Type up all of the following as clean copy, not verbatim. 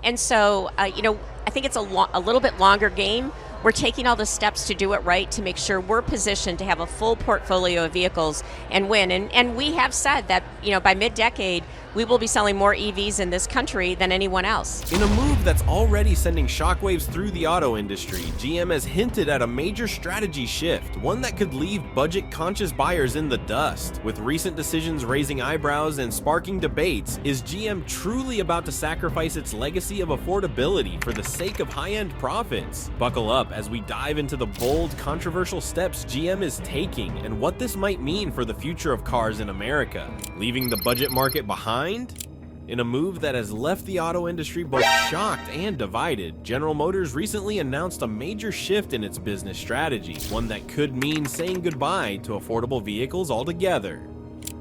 And so, I think it's a little bit longer game. We're taking all the steps to do it right to make sure we're positioned to have a full portfolio of vehicles and win. And we have said that, by mid-decade, we will be selling more EVs in this country than anyone else. In a move that's already sending shockwaves through the auto industry, GM has hinted at a major strategy shift, one that could leave budget-conscious buyers in the dust. With recent decisions raising eyebrows and sparking debates, is GM truly about to sacrifice its legacy of affordability for the sake of high-end profits? Buckle up as we dive into the bold, controversial steps GM is taking and what this might mean for the future of cars in America. Leaving the budget market behind? In a move that has left the auto industry both shocked and divided, General Motors recently announced a major shift in its business strategy, one that could mean saying goodbye to affordable vehicles altogether.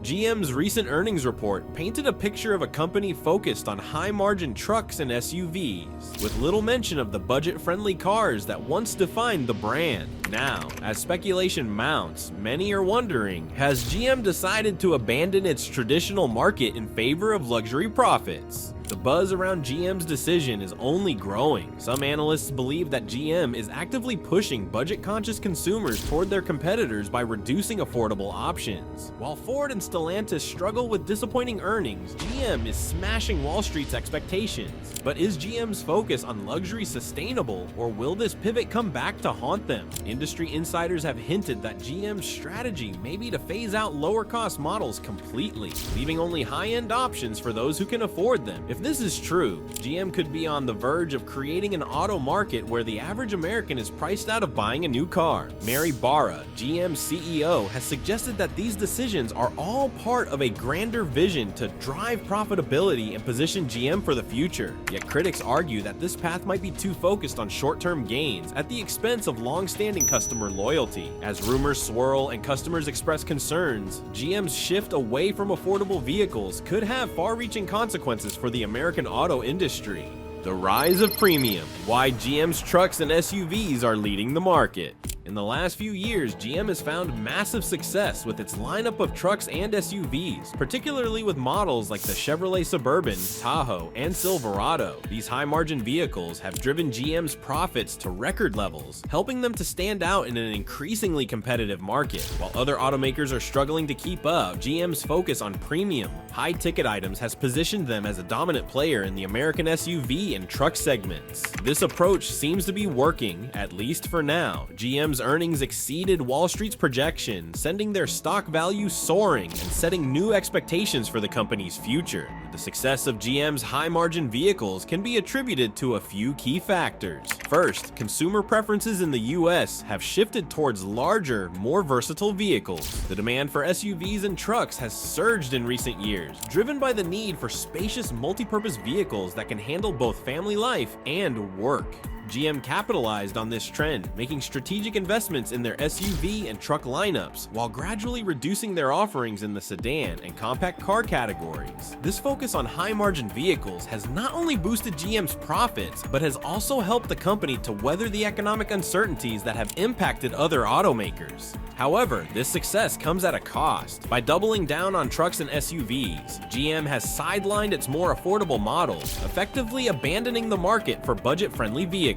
GM's recent earnings report painted a picture of a company focused on high-margin trucks and SUVs, with little mention of the budget-friendly cars that once defined the brand. Now, as speculation mounts, many are wondering, has GM decided to abandon its traditional market in favor of luxury profits? The buzz around GM's decision is only growing. Some analysts believe that GM is actively pushing budget-conscious consumers toward their competitors by reducing affordable options. While Ford and Stellantis struggle with disappointing earnings, GM is smashing Wall Street's expectations. But is GM's focus on luxury sustainable, or will this pivot come back to haunt them? Industry insiders have hinted that GM's strategy may be to phase out lower-cost models completely, leaving only high-end options for those who can afford them. If this is true, GM could be on the verge of creating an auto market where the average American is priced out of buying a new car. Mary Barra, GM's CEO, has suggested that these decisions are all part of a grander vision to drive profitability and position GM for the future. Yet critics argue that this path might be too focused on short-term gains at the expense of long-standing customer loyalty. As rumors swirl and customers express concerns, GM's shift away from affordable vehicles could have far-reaching consequences for the American auto industry. The rise of premium, why GM's trucks and SUVs are leading the market. In the last few years, GM has found massive success with its lineup of trucks and SUVs, particularly with models like the Chevrolet Suburban, Tahoe, and Silverado. These high-margin vehicles have driven GM's profits to record levels, helping them to stand out in an increasingly competitive market. While other automakers are struggling to keep up, GM's focus on premium, high-ticket items has positioned them as a dominant player in the American SUV and truck segments. This approach seems to be working, at least for now. GM's earnings exceeded Wall Street's projections, sending their stock value soaring and setting new expectations for the company's future. The success of GM's high-margin vehicles can be attributed to a few key factors. First, consumer preferences in the US have shifted towards larger, more versatile vehicles. The demand for SUVs and trucks has surged in recent years, driven by the need for spacious multi-purpose vehicles that can handle both family life and work. GM capitalized on this trend, making strategic investments in their SUV and truck lineups, while gradually reducing their offerings in the sedan and compact car categories. This focus on high-margin vehicles has not only boosted GM's profits, but has also helped the company to weather the economic uncertainties that have impacted other automakers. However, this success comes at a cost. By doubling down on trucks and SUVs, GM has sidelined its more affordable models, effectively abandoning the market for budget-friendly vehicles.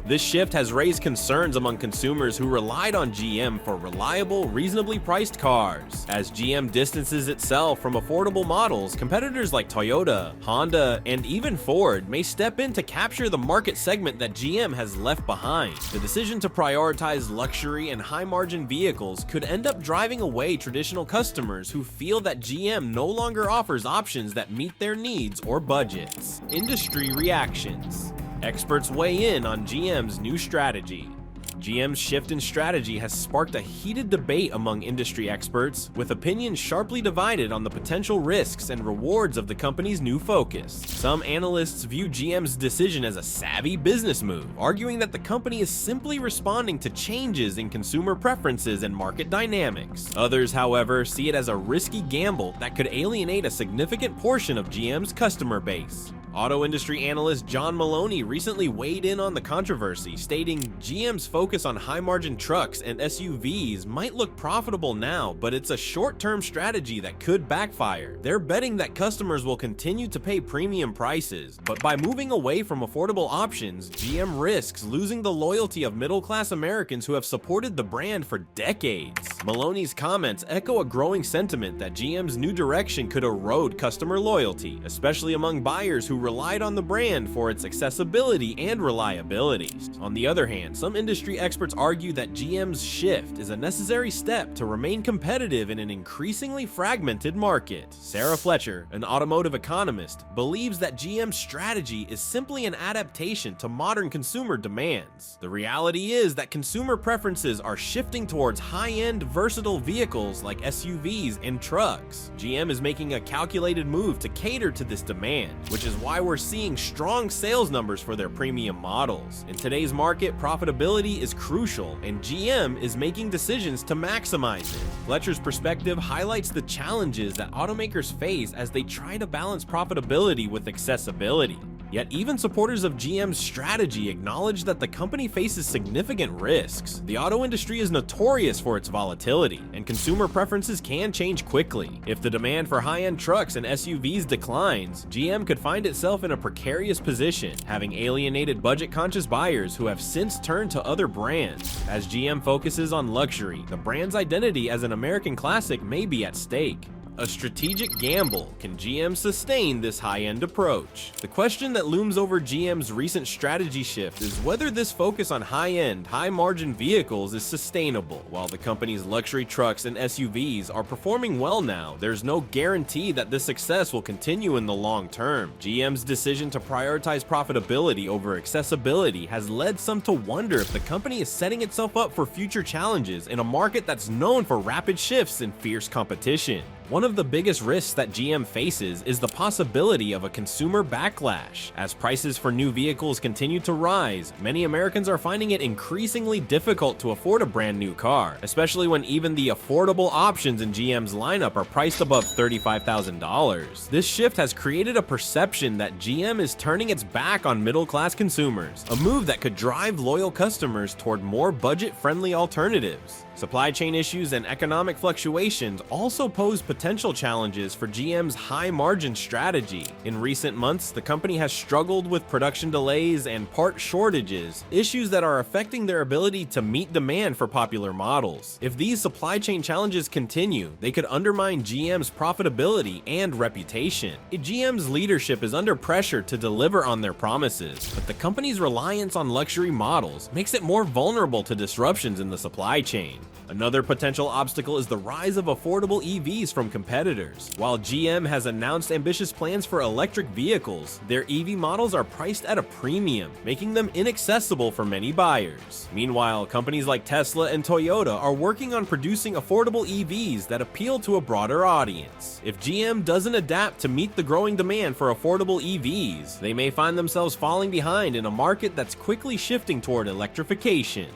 This shift has raised concerns among consumers who relied on GM for reliable, reasonably priced cars. As GM distances itself from affordable models, competitors like Toyota, Honda, and even Ford may step in to capture the market segment that GM has left behind. The decision to prioritize luxury and high-margin vehicles could end up driving away traditional customers who feel that GM no longer offers options that meet their needs or budgets. Industry reactions. Experts weigh in on GM's new strategy. GM's shift in strategy has sparked a heated debate among industry experts, with opinions sharply divided on the potential risks and rewards of the company's new focus. Some analysts view GM's decision as a savvy business move, arguing that the company is simply responding to changes in consumer preferences and market dynamics. Others, however, see it as a risky gamble that could alienate a significant portion of GM's customer base. Auto industry analyst John Maloney recently weighed in on the controversy, stating GM's focus on high-margin trucks and SUVs might look profitable now, but it's a short-term strategy that could backfire. They're betting that customers will continue to pay premium prices, but by moving away from affordable options, GM risks losing the loyalty of middle-class Americans who have supported the brand for decades. Maloney's comments echo a growing sentiment that GM's new direction could erode customer loyalty, especially among buyers who relied on the brand for its accessibility and reliability. On the other hand, some industry experts argue that GM's shift is a necessary step to remain competitive in an increasingly fragmented market. Sarah Fletcher, an automotive economist, believes that GM's strategy is simply an adaptation to modern consumer demands. The reality is that consumer preferences are shifting towards high-end, versatile vehicles like SUVs and trucks. GM is making a calculated move to cater to this demand, which is why we're seeing strong sales numbers for their premium models. In today's market, profitability is crucial, and GM is making decisions to maximize it. Fletcher's perspective highlights the challenges that automakers face as they try to balance profitability with accessibility. Yet even supporters of GM's strategy acknowledge that the company faces significant risks. The auto industry is notorious for its volatility, and consumer preferences can change quickly. If the demand for high-end trucks and SUVs declines, GM could find itself in a precarious position, having alienated budget-conscious buyers who have since turned to other brands. As GM focuses on luxury, the brand's identity as an American classic may be at stake. A strategic gamble. Can GM sustain this high-end approach? The question that looms over GM's recent strategy shift is whether this focus on high-end, high-margin vehicles is sustainable. While the company's luxury trucks and SUVs are performing well now, there's no guarantee that this success will continue in the long term. GM's decision to prioritize profitability over accessibility has led some to wonder if the company is setting itself up for future challenges in a market that's known for rapid shifts and fierce competition. One of the biggest risks that GM faces is the possibility of a consumer backlash. As prices for new vehicles continue to rise, many Americans are finding it increasingly difficult to afford a brand new car, especially when even the affordable options in GM's lineup are priced above $35,000. This shift has created a perception that GM is turning its back on middle-class consumers, a move that could drive loyal customers toward more budget-friendly alternatives. Supply chain issues and economic fluctuations also pose potential challenges for GM's high-margin strategy. In recent months, the company has struggled with production delays and part shortages, issues that are affecting their ability to meet demand for popular models. If these supply chain challenges continue, they could undermine GM's profitability and reputation. GM's leadership is under pressure to deliver on their promises, but the company's reliance on luxury models makes it more vulnerable to disruptions in the supply chain. Another potential obstacle is the rise of affordable EVs from competitors. While GM has announced ambitious plans for electric vehicles, their EV models are priced at a premium, making them inaccessible for many buyers. Meanwhile, companies like Tesla and Toyota are working on producing affordable EVs that appeal to a broader audience. If GM doesn't adapt to meet the growing demand for affordable EVs, they may find themselves falling behind in a market that's quickly shifting toward electrification.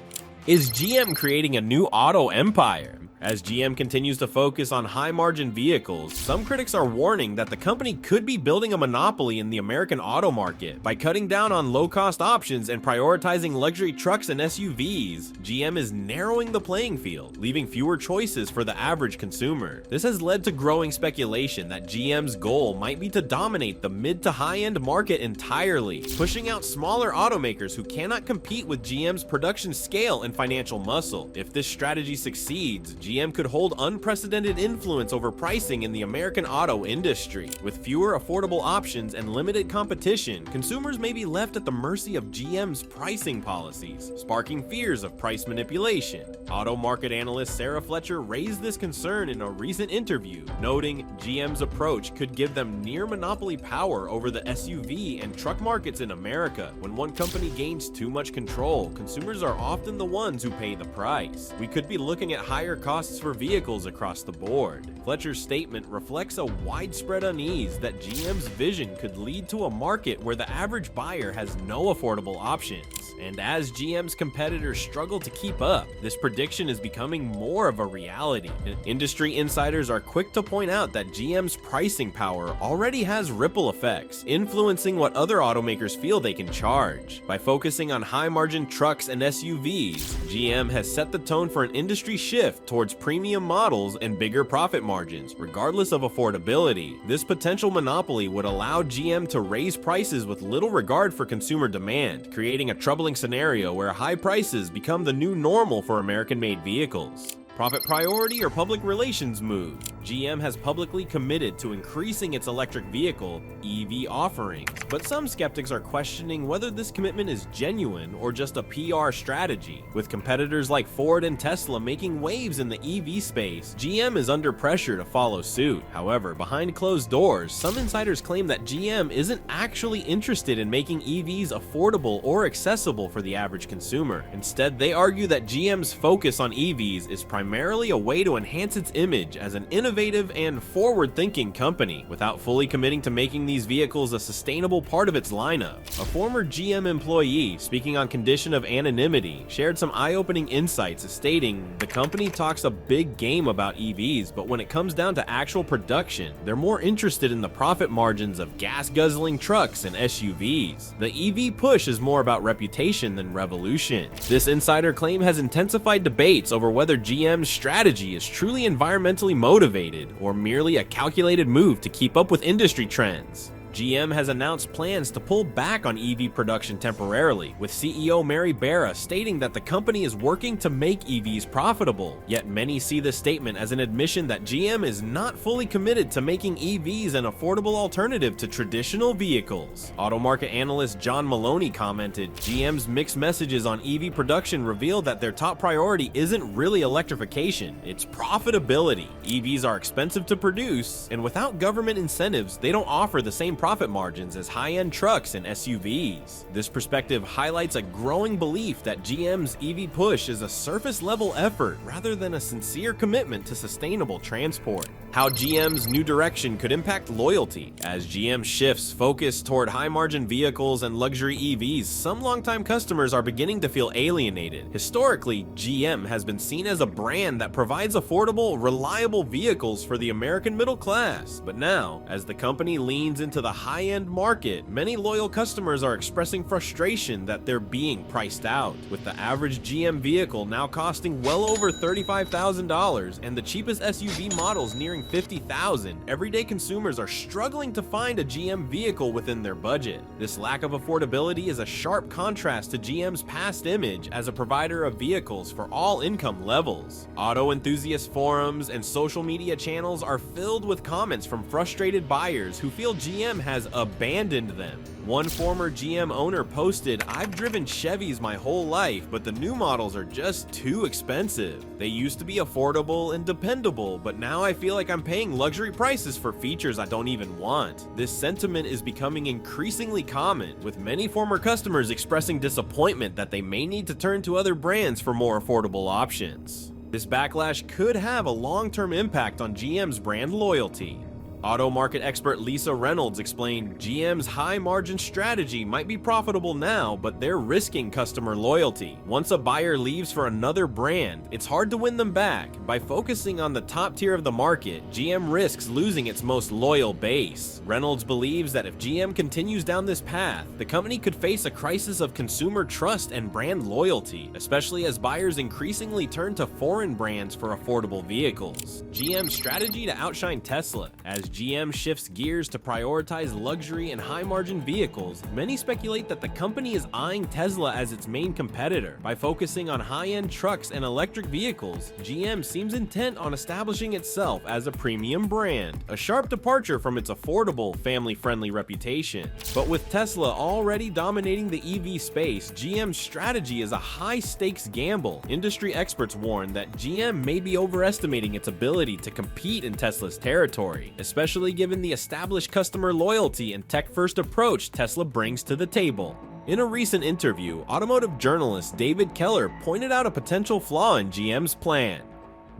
Is GM creating a new auto empire? As GM continues to focus on high-margin vehicles, some critics are warning that the company could be building a monopoly in the American auto market. By cutting down on low-cost options and prioritizing luxury trucks and SUVs, GM is narrowing the playing field, leaving fewer choices for the average consumer. This has led to growing speculation that GM's goal might be to dominate the mid to high-end market entirely, pushing out smaller automakers who cannot compete with GM's production scale and financial muscle. If this strategy succeeds, GM could hold unprecedented influence over pricing in the American auto industry. With fewer affordable options and limited competition, consumers may be left at the mercy of GM's pricing policies, sparking fears of price manipulation. Auto market analyst Sarah Fletcher raised this concern in a recent interview, noting GM's approach could give them near monopoly power over the SUV and truck markets in America. When one company gains too much control, consumers are often the ones who pay the price. We could be looking at higher costs costs for vehicles across the board. Fletcher's statement reflects a widespread unease that GM's vision could lead to a market where the average buyer has no affordable options. And as GM's competitors struggle to keep up, this prediction is becoming more of a reality. Industry insiders are quick to point out that GM's pricing power already has ripple effects, influencing what other automakers feel they can charge. By focusing on high-margin trucks and SUVs, GM has set the tone for an industry shift towards premium models and bigger profit margins, regardless of affordability. This potential monopoly would allow GM to raise prices with little regard for consumer demand, creating a troubling scenario where high prices become the new normal for American-made vehicles. Profit priority or public relations move? GM has publicly committed to increasing its electric vehicle (EV) offerings, but some skeptics are questioning whether this commitment is genuine or just a PR strategy. With competitors like Ford and Tesla making waves in the EV space, GM is under pressure to follow suit. However, behind closed doors, some insiders claim that GM isn't actually interested in making EVs affordable or accessible for the average consumer. Instead, they argue that GM's focus on EVs is primarily a way to enhance its image as an innovative and forward-thinking company, without fully committing to making these vehicles a sustainable part of its lineup. A former GM employee, speaking on condition of anonymity, shared some eye-opening insights, stating, "The company talks a big game about EVs, but when it comes down to actual production, they're more interested in the profit margins of gas-guzzling trucks and SUVs. The EV push is more about reputation than revolution." This insider claim has intensified debates over whether GM's strategy is truly environmentally motivated or merely a calculated move to keep up with industry trends. GM has announced plans to pull back on EV production temporarily, with CEO Mary Barra stating that the company is working to make EVs profitable. Yet many see this statement as an admission that GM is not fully committed to making EVs an affordable alternative to traditional vehicles. Auto market analyst John Maloney commented, "GM's mixed messages on EV production reveal that their top priority isn't really electrification, it's profitability. EVs are expensive to produce, and without government incentives, they don't offer the same profit margins as high-end trucks and SUVs. This perspective highlights a growing belief that GM's EV push is a surface-level effort rather than a sincere commitment to sustainable transport. How GM's new direction could impact loyalty. As GM shifts focus toward high-margin vehicles and luxury EVs, some longtime customers are beginning to feel alienated. Historically, GM has been seen as a brand that provides affordable, reliable vehicles for the American middle class. But now, as the company leans into the high-end market, many loyal customers are expressing frustration that they're being priced out. With the average GM vehicle now costing well over $35,000 and the cheapest SUV models nearing $50,000, everyday consumers are struggling to find a GM vehicle within their budget. This lack of affordability is a sharp contrast to GM's past image as a provider of vehicles for all income levels. Auto enthusiast forums and social media channels are filled with comments from frustrated buyers who feel GM has abandoned them. One former GM owner posted, "I've driven Chevys my whole life, but the new models are just too expensive. They used to be affordable and dependable, but now I feel like I'm paying luxury prices for features I don't even want." This sentiment is becoming increasingly common, with many former customers expressing disappointment that they may need to turn to other brands for more affordable options. This backlash could have a long-term impact on GM's brand loyalty. Auto market expert Lisa Reynolds explained, "GM's high-margin strategy might be profitable now, but they're risking customer loyalty. Once a buyer leaves for another brand, it's hard to win them back. By focusing on the top tier of the market, GM risks losing its most loyal base." Reynolds believes that if GM continues down this path, the company could face a crisis of consumer trust and brand loyalty, especially as buyers increasingly turn to foreign brands for affordable vehicles. GM's strategy to outshine Tesla. As GM shifts gears to prioritize luxury and high-margin vehicles, many speculate that the company is eyeing Tesla as its main competitor. By focusing on high-end trucks and electric vehicles, GM seems intent on establishing itself as a premium brand, a sharp departure from its affordable, family-friendly reputation. But with Tesla already dominating the EV space, GM's strategy is a high-stakes gamble. Industry experts warn that GM may be overestimating its ability to compete in Tesla's territory, especially given the established customer loyalty and tech-first approach Tesla brings to the table. In a recent interview, automotive journalist David Keller pointed out a potential flaw in GM's plan.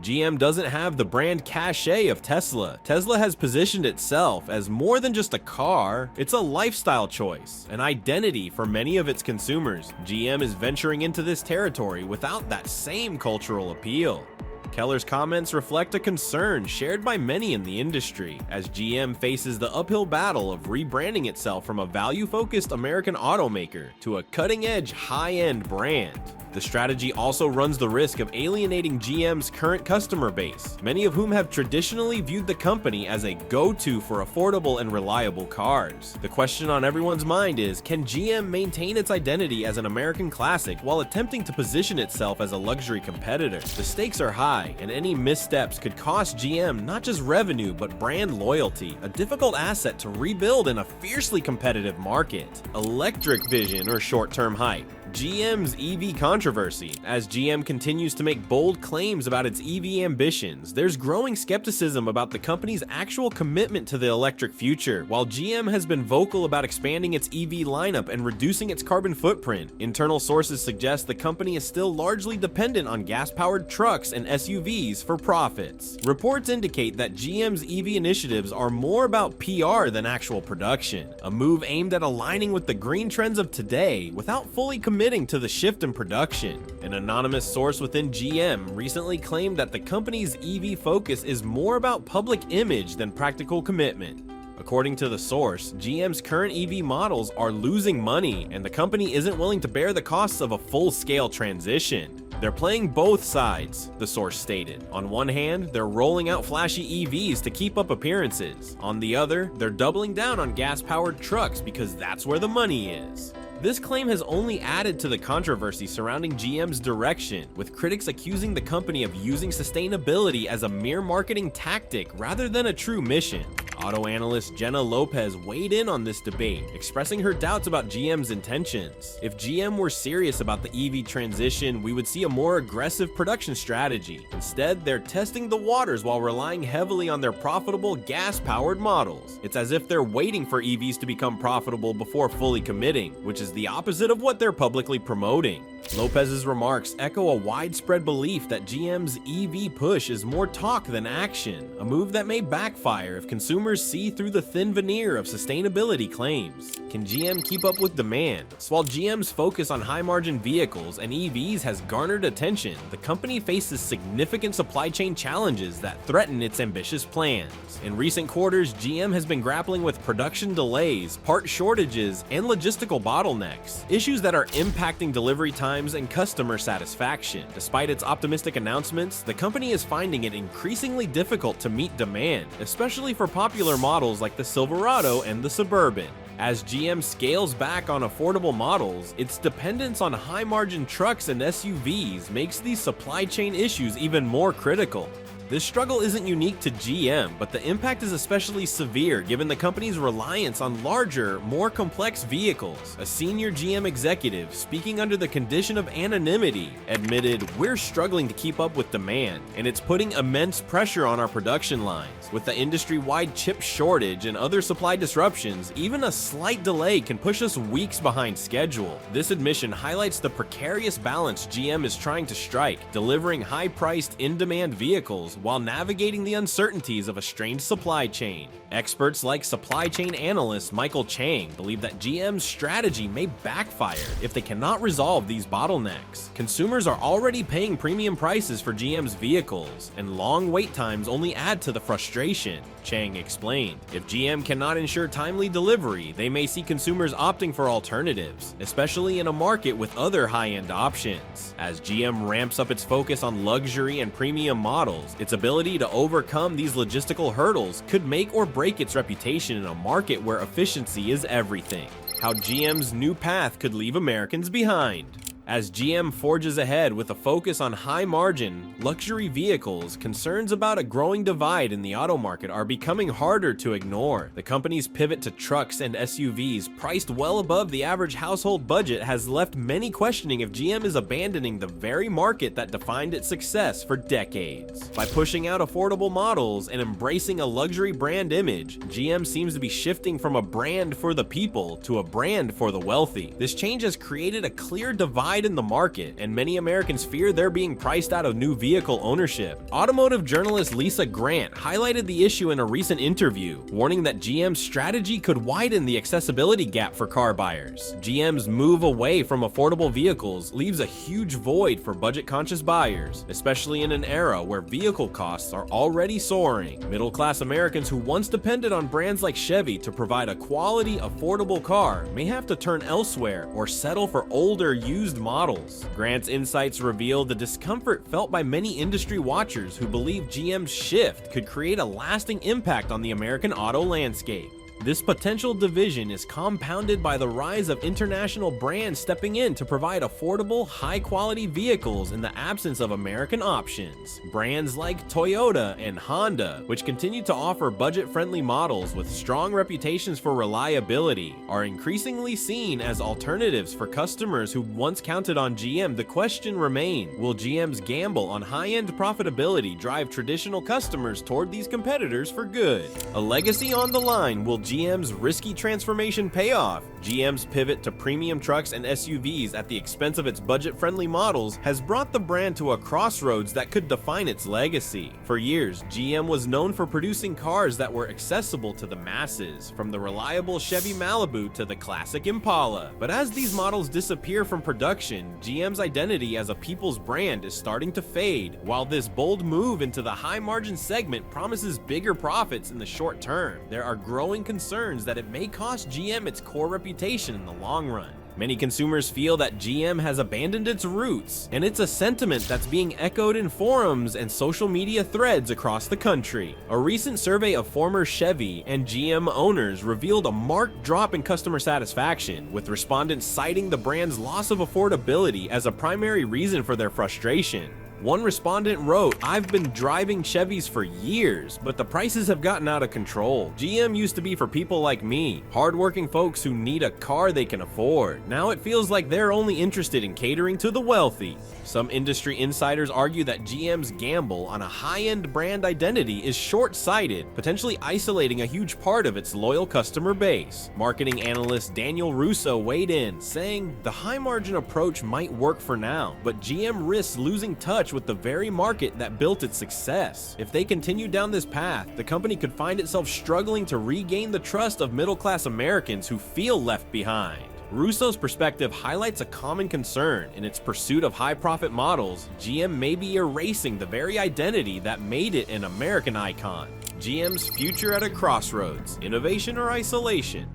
GM doesn't have the brand cachet of Tesla. Tesla has positioned itself as more than just a car, it's a lifestyle choice, an identity for many of its consumers. GM is venturing into this territory without that same cultural appeal. Keller's comments reflect a concern shared by many in the industry, as GM faces the uphill battle of rebranding itself from a value-focused American automaker to a cutting-edge, high-end brand. The strategy also runs the risk of alienating GM's current customer base, many of whom have traditionally viewed the company as a go-to for affordable and reliable cars. The question on everyone's mind is, can GM maintain its identity as an American classic while attempting to position itself as a luxury competitor? The stakes are high, and any missteps could cost GM not just revenue but brand loyalty, a difficult asset to rebuild in a fiercely competitive market. Electric vision or short-term hype. GM's EV controversy. As GM continues to make bold claims about its EV ambitions, there's growing skepticism about the company's actual commitment to the electric future. While GM has been vocal about expanding its EV lineup and reducing its carbon footprint, internal sources suggest the company is still largely dependent on gas-powered trucks and SUVs for profits. Reports indicate that GM's EV initiatives are more about PR than actual production, a move aimed at aligning with the green trends of today without fully committing to the shift in production. An anonymous source within GM recently claimed that the company's EV focus is more about public image than practical commitment. According to the source, GM's current EV models are losing money, and the company isn't willing to bear the costs of a full-scale transition. They're playing both sides, the source stated. On one hand, they're rolling out flashy EVs to keep up appearances. On the other, they're doubling down on gas-powered trucks because that's where the money is. This claim has only added to the controversy surrounding GM's direction, with critics accusing the company of using sustainability as a mere marketing tactic rather than a true mission. Auto analyst Jenna Lopez weighed in on this debate, expressing her doubts about GM's intentions. If GM were serious about the EV transition, we would see a more aggressive production strategy. Instead, they're testing the waters while relying heavily on their profitable gas-powered models. It's as if they're waiting for EVs to become profitable before fully committing, which is the opposite of what they're publicly promoting. Lopez's remarks echo a widespread belief that GM's EV push is more talk than action, a move that may backfire if consumers see through the thin veneer of sustainability claims. Can GM keep up with demand? So while GM's focus on high-margin vehicles and EVs has garnered attention, the company faces significant supply chain challenges that threaten its ambitious plans. In recent quarters, GM has been grappling with production delays, part shortages, and logistical bottlenecks, issues that are impacting delivery times and customer satisfaction. Despite its optimistic announcements, the company is finding it increasingly difficult to meet demand, especially for popular models like the Silverado and the Suburban. As GM scales back on affordable models, its dependence on high-margin trucks and SUVs makes these supply chain issues even more critical. This struggle isn't unique to GM, but the impact is especially severe given the company's reliance on larger, more complex vehicles. A senior GM executive, speaking under the condition of anonymity, admitted, "We're struggling to keep up with demand, and it's putting immense pressure on our production lines. With the industry-wide chip shortage and other supply disruptions, even a slight delay can push us weeks behind schedule." This admission highlights the precarious balance GM is trying to strike, delivering high-priced, in-demand vehicles while navigating the uncertainties of a strained supply chain. Experts like supply chain analyst Michael Chang believe that GM's strategy may backfire if they cannot resolve these bottlenecks. Consumers are already paying premium prices for GM's vehicles, and long wait times only add to the frustration, Chang explained. If GM cannot ensure timely delivery, they may see consumers opting for alternatives, especially in a market with other high-end options. As GM ramps up its focus on luxury and premium models, its ability to overcome these logistical hurdles could make or break its reputation in a market where efficiency is everything. How GM's new path could leave Americans behind. As GM forges ahead with a focus on high-margin, luxury vehicles, concerns about a growing divide in the auto market are becoming harder to ignore. The company's pivot to trucks and SUVs priced well above the average household budget has left many questioning if GM is abandoning the very market that defined its success for decades. By pushing out affordable models and embracing a luxury brand image, GM seems to be shifting from a brand for the people to a brand for the wealthy. This change has created a clear divide widen the market, and many Americans fear they're being priced out of new vehicle ownership. Automotive journalist Lisa Grant highlighted the issue in a recent interview, warning that GM's strategy could widen the accessibility gap for car buyers. GM's move away from affordable vehicles leaves a huge void for budget-conscious buyers, especially in an era where vehicle costs are already soaring. Middle-class Americans who once depended on brands like Chevy to provide a quality, affordable car may have to turn elsewhere or settle for older, used models. Grant's insights reveal the discomfort felt by many industry watchers who believe GM's shift could create a lasting impact on the American auto landscape. This potential division is compounded by the rise of international brands stepping in to provide affordable, high-quality vehicles in the absence of American options. Brands like Toyota and Honda, which continue to offer budget-friendly models with strong reputations for reliability, are increasingly seen as alternatives for customers who once counted on GM. The question remains, will GM's gamble on high-end profitability drive traditional customers toward these competitors for good? A legacy on the line. Will GM's risky transformation pay off? GM's pivot to premium trucks and SUVs at the expense of its budget-friendly models has brought the brand to a crossroads that could define its legacy. For years, GM was known for producing cars that were accessible to the masses, from the reliable Chevy Malibu to the classic Impala. But as these models disappear from production, GM's identity as a people's brand is starting to fade. While this bold move into the high-margin segment promises bigger profits in the short term, there are growing concerns that it may cost GM its core reputation in the long run. Many consumers feel that GM has abandoned its roots, and it's a sentiment that's being echoed in forums and social media threads across the country. A recent survey of former Chevy and GM owners revealed a marked drop in customer satisfaction, with respondents citing the brand's loss of affordability as a primary reason for their frustration. One respondent wrote, "I've been driving Chevys for years, but the prices have gotten out of control. GM used to be for people like me, hardworking folks who need a car they can afford. Now it feels like they're only interested in catering to the wealthy." Some industry insiders argue that GM's gamble on a high-end brand identity is short-sighted, potentially isolating a huge part of its loyal customer base. Marketing analyst Daniel Russo weighed in, saying, "The high-margin approach might work for now, but GM risks losing touch with the very market that built its success. If they continue down this path, the company could find itself struggling to regain the trust of middle-class Americans who feel left behind." Russo's perspective highlights a common concern. In its pursuit of high-profit models, GM may be erasing the very identity that made it an American icon. GM's future at a crossroads: innovation or isolation?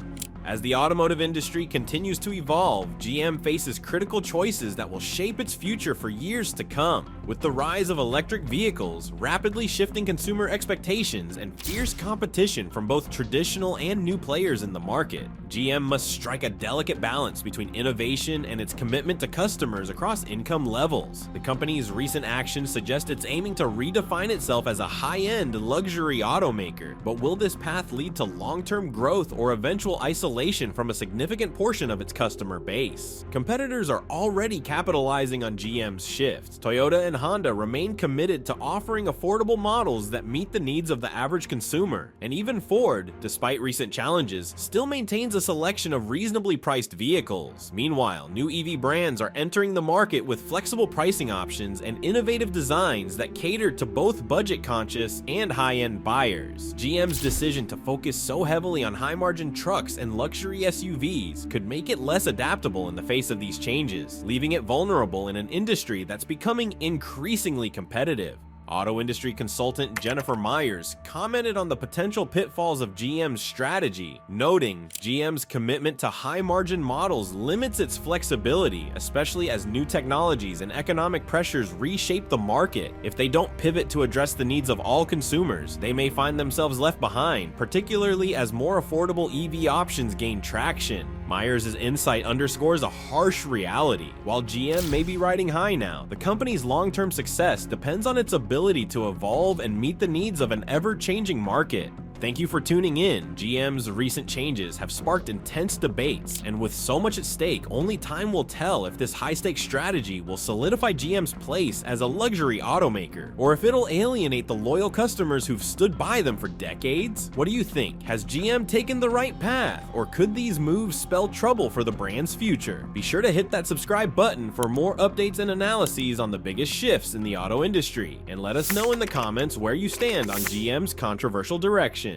As the automotive industry continues to evolve, GM faces critical choices that will shape its future for years to come. With the rise of electric vehicles, rapidly shifting consumer expectations, and fierce competition from both traditional and new players in the market, GM must strike a delicate balance between innovation and its commitment to customers across income levels. The company's recent actions suggest it's aiming to redefine itself as a high-end luxury automaker. But will this path lead to long-term growth or eventual isolation from a significant portion of its customer base? Competitors are already capitalizing on GM's shift. Toyota and Honda remain committed to offering affordable models that meet the needs of the average consumer. And even Ford, despite recent challenges, still maintains a selection of reasonably priced vehicles. Meanwhile, new EV brands are entering the market with flexible pricing options and innovative designs that cater to both budget-conscious and high-end buyers. GM's decision to focus so heavily on high-margin trucks and luxury SUVs could make it less adaptable in the face of these changes, leaving it vulnerable in an industry that's becoming increasingly competitive. Auto industry consultant Jennifer Myers commented on the potential pitfalls of GM's strategy, noting GM's commitment to high-margin models limits its flexibility, especially as new technologies and economic pressures reshape the market. If they don't pivot to address the needs of all consumers, they may find themselves left behind, particularly as more affordable EV options gain traction. Myers' insight underscores a harsh reality. While GM may be riding high now, the company's long-term success depends on its ability to evolve and meet the needs of an ever-changing market. Thank you for tuning in. GM's recent changes have sparked intense debates, and with so much at stake, only time will tell if this high-stakes strategy will solidify GM's place as a luxury automaker, or if it'll alienate the loyal customers who've stood by them for decades. What do you think? Has GM taken the right path, or could these moves spell trouble for the brand's future? Be sure to hit that subscribe button for more updates and analyses on the biggest shifts in the auto industry, and let us know in the comments where you stand on GM's controversial direction.